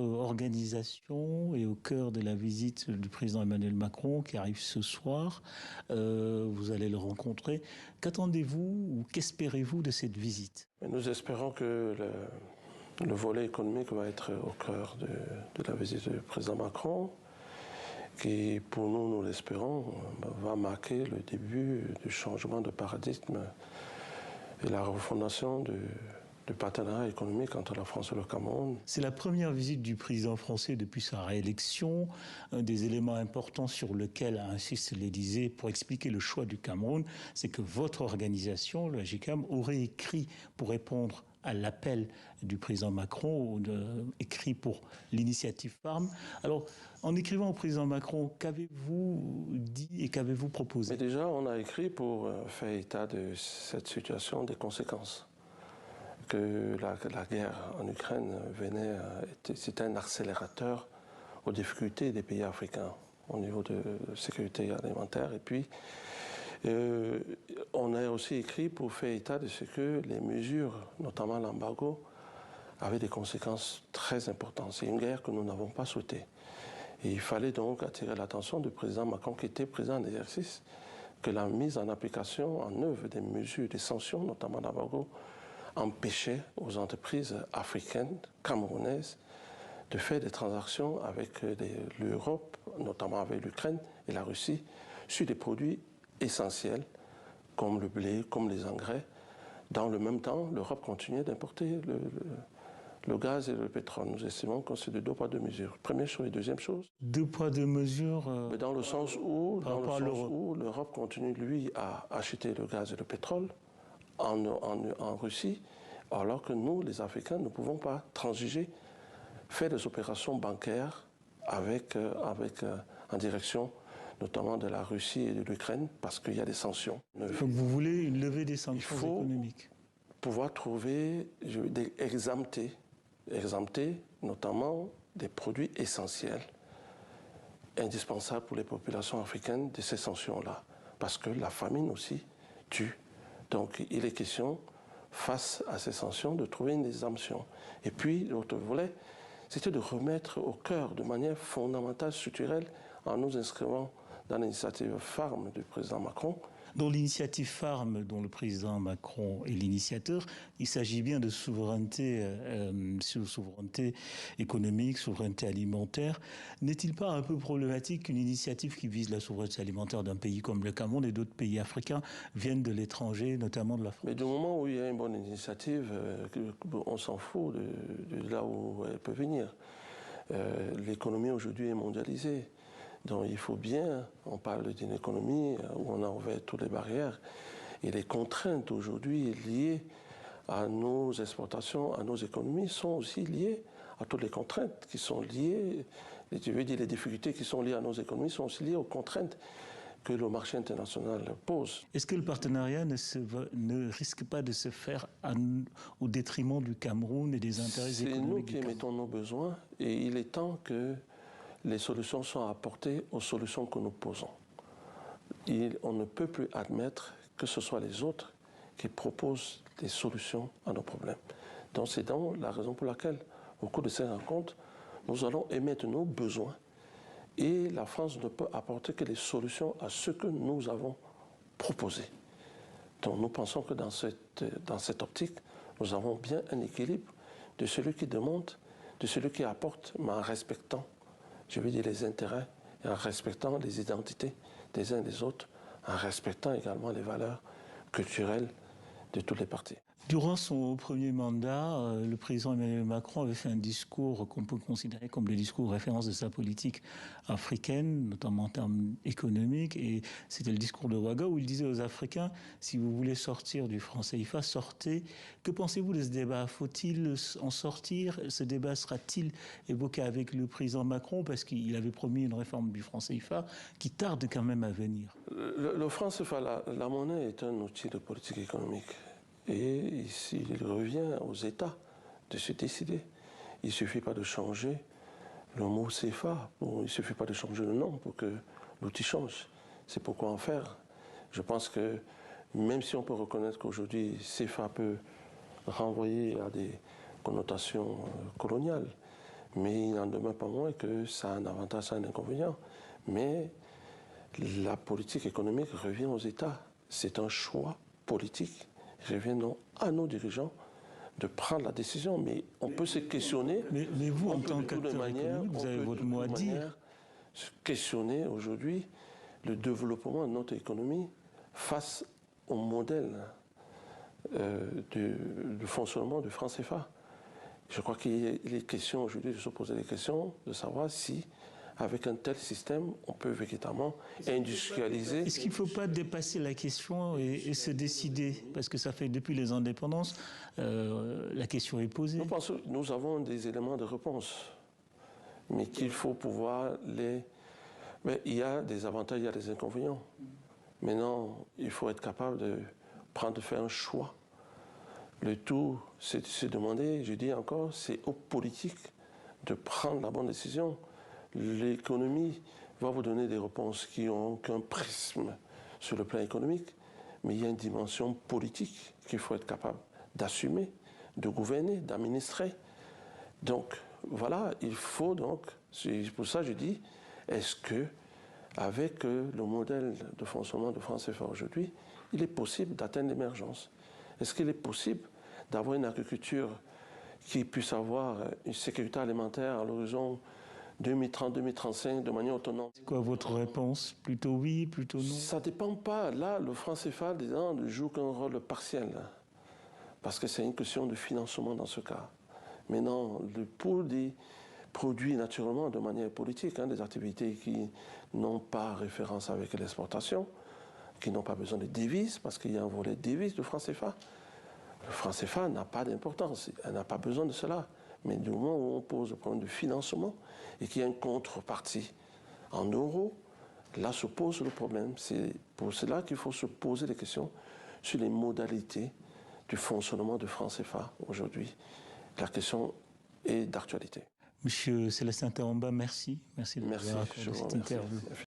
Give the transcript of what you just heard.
votre organisation est au cœur de la visite du président Emmanuel Macron qui arrive ce soir. Vous allez le rencontrer. Qu'attendez-vous ou qu'espérez-vous de cette visite? Nous espérons que le volet économique va être au cœur de la visite du président Macron, qui, pour nous, nous l'espérons, va marquer le début du changement de paradigme et la refondation du partenariat économique entre la France et le Cameroun. C'est la première visite du président français depuis sa réélection. Un des éléments importants sur lequel insiste l'Élysée pour expliquer le choix du Cameroun, c'est que votre organisation, le GICAM, aurait écrit pour répondre à l'appel du président Macron, écrit pour l'initiative Farm. Alors, en écrivant au président Macron, qu'avez-vous dit et qu'avez-vous proposé? Mais déjà, on a écrit pour faire état de cette situation, des conséquences. Que la guerre en Ukraine c'était un accélérateur aux difficultés des pays africains au niveau de sécurité alimentaire. Et puis, on a aussi écrit pour faire état de ce que les mesures, notamment l'embargo, avaient des conséquences très importantes. C'est une guerre que nous n'avons pas souhaitée. Et il fallait donc attirer l'attention du président Macron, qui était président d'exercice, que la mise en application, en œuvre des mesures, des sanctions, notamment l'embargo, empêchait aux entreprises africaines, camerounaises, de faire des transactions avec l'Europe, notamment avec l'Ukraine et la Russie, sur des produits essentiels, comme le blé, comme les engrais. Dans le même temps, l'Europe continuait d'importer le gaz et le pétrole. Nous estimons que c'est de deux poids, deux mesures. Première chose et deuxième chose. Deux poids, deux mesures. Mais dans le sens où l'Europe continue, lui, à acheter le gaz et le pétrole en Russie, alors que nous, les Africains, ne pouvons pas transiger, faire des opérations bancaires en direction notamment de la Russie et de l'Ukraine, parce qu'il y a des sanctions. Donc vous voulez une levée des sanctions économiques? Pouvoir trouver, exempter notamment des produits essentiels, indispensables pour les populations africaines de ces sanctions-là, parce que la famine aussi tue. Donc il est question, face à ces sanctions, de trouver une exemption. Et puis l'autre volet, c'était de remettre au cœur, de manière fondamentale, structurelle, en nous inscrivant dans l'initiative Farm du président Macron. Dans l'initiative Farm, dont le président Macron est l'initiateur, il s'agit bien de souveraineté économique, souveraineté alimentaire. N'est-il pas un peu problématique qu'une initiative qui vise la souveraineté alimentaire d'un pays comme le Cameroun et d'autres pays africains viennent de l'étranger, notamment de la France? Mais du moment où il y a une bonne initiative, on s'en fout de là où elle peut venir. L'économie aujourd'hui est mondialisée. Donc il faut bien, on parle d'une économie où on a ouvert toutes les barrières et les contraintes aujourd'hui liées à nos exportations, à nos économies sont aussi liées à toutes les contraintes qui sont liées, je veux dire les difficultés qui sont liées à nos économies sont aussi liées aux contraintes que le marché international pose. Est-ce que le partenariat ne risque pas de se faire au détriment du Cameroun et des intérêts économiques? C'est nous qui émettons nos besoins et il est temps que les solutions sont apportées aux solutions que nous posons. On ne peut plus admettre que ce soit les autres qui proposent des solutions à nos problèmes. Donc c'est donc la raison pour laquelle, au cours de ces rencontres, nous allons émettre nos besoins et la France ne peut apporter que les solutions à ce que nous avons proposé. Donc nous pensons que dans cette optique, nous avons bien un équilibre de celui qui demande, de celui qui apporte, mais en respectant, je veux dire, les intérêts et en respectant les identités des uns et des autres, en respectant également les valeurs culturelles de toutes les parties. Durant son premier mandat, le président Emmanuel Macron avait fait un discours qu'on peut considérer comme le discours référence de sa politique africaine, notamment en termes économiques, et c'était le discours de Ouaga où il disait aux Africains, si vous voulez sortir du franc CFA, sortez. Que pensez-vous de ce débat? Faut-il en sortir? Ce débat sera-t-il évoqué avec le président Macron? Parce qu'il avait promis une réforme du franc CFA qui tarde quand même à venir. Le franc CFA, la monnaie est un outil de politique économique. Et ici, il revient aux États de se décider. Il ne suffit pas de changer le mot CFA, il ne suffit pas de changer le nom pour que l'outil change. C'est pourquoi en faire. Je pense que même si on peut reconnaître qu'aujourd'hui, CFA peut renvoyer à des connotations coloniales, Mais il n'en demeure pas moins que ça a un avantage et un inconvénient. Mais la politique économique revient aux États. C'est un choix politique. Il revient donc à nos dirigeants de prendre la décision. Mais on peut se questionner. Mais vous, en tant qu'acteur économique, vous avez votre mot à dire. Se questionner aujourd'hui le développement de notre économie face au modèle du fonctionnement du franc CFA. Je crois qu'il est question aujourd'hui de se poser des questions, de savoir si, avec un tel système, on peut véritablement industrialiser. Est-ce qu'il ne faut pas dépasser la question et se décider? Parce que ça fait depuis les indépendances, la question est posée. Nous pensons que nous avons des éléments de réponse, mais qu'il faut pouvoir les... Mais il y a des avantages, il y a des inconvénients. Maintenant, il faut être capable de faire un choix. Le tout, c'est de se demander, je dis encore, c'est aux politiques de prendre la bonne décision. L'économie va vous donner des réponses qui n'ont qu'un prisme sur le plan économique, mais il y a une dimension politique qu'il faut être capable d'assumer, de gouverner, d'administrer. Donc, voilà, il faut donc, c'est pour ça que je dis, est-ce que, avec le modèle de fonctionnement de France CFA aujourd'hui, il est possible d'atteindre l'émergence? Est-ce qu'il est possible d'avoir une agriculture qui puisse avoir une sécurité alimentaire à l'horizon 2030-2035 de manière autonome? C'est quoi votre réponse? Plutôt oui, plutôt non? Ça ne dépend pas. Là, le franc CFA ne joue qu'un rôle partiel, parce que c'est une question de financement dans ce cas. Maintenant, pour des produits naturellement de manière politique, des activités qui n'ont pas référence avec l'exportation, qui n'ont pas besoin de devises, parce qu'il y a un volet devises du franc CFA. Le franc CFA n'a pas d'importance, elle n'a pas besoin de cela. Mais du moment où on pose le problème de financement et qu'il y a une contrepartie en euros, là se pose le problème. C'est pour cela qu'il faut se poser des questions sur les modalités du fonctionnement du franc CFA aujourd'hui. La question est d'actualité. Monsieur Célestin Terromba, merci. Merci de m'avoir accordé cette interview.